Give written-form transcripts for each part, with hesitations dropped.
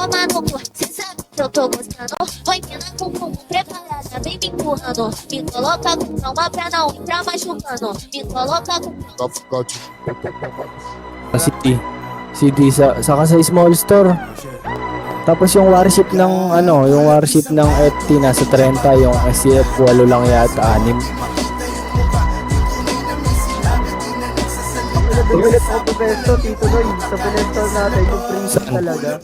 mano, cê sabe que eu tô gostando. Vai mina com bumbum preparada, vem me empurrando. Me coloca com calma pra não entrar machucando. Me coloca com CD saka sa small store. Tapos yung warship ng yung warship ng FT nasa 30, yung SCF 8 lang yata, 6. Ulit ako pesto, Tito Noy. Sa pinesto natin, yung princess talaga.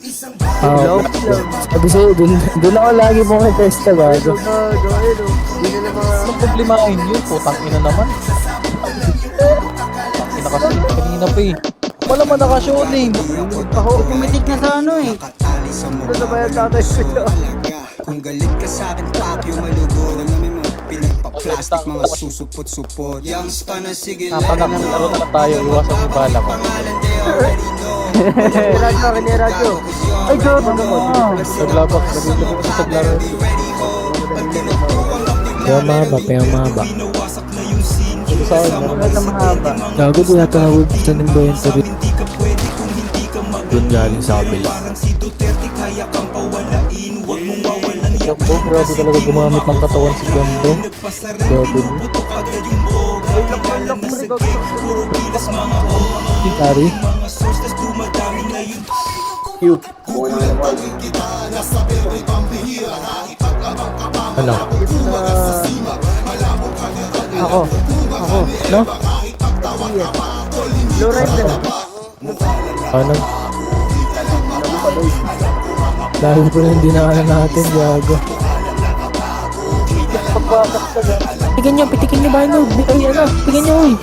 Sabi sa'yo, dun ako lagi pong festa bago. Hindi nila mga... Anong problemahin yun? Putang ina naman. Putang ina kasi kanina pa eh. Wala man nakashooting. Pumitik na sa ano eh. Ito sa bayan tatay sila. Kung galit ka sa'kin, papyo malugo. Namin mo, pinagpa-plastic, mga susupot-supot. Yang pa na sige lang. Laro naman tayo. Iwasan yung bala ko. Kiniradyo. Ay, God! Naglabak. Naglabak ko sa taglaro. Kaya mahaba. Ito sa akin. Ito mahaba. Gago din natin nabubuksan ng inventory. Doon galing sa kabila. Jumbo, grabe talaga gumamit ng katawan si Jumbo. Grabe mo. Kari? Cute. Ano? Ako. No? Lowrider. Ano? Dahil po yung dinaanan natin, gago. Pitikin nyo ba yun? Ay, ano? Pitikin nyo, uy.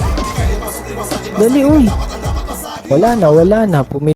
Dali, uy. Wala na.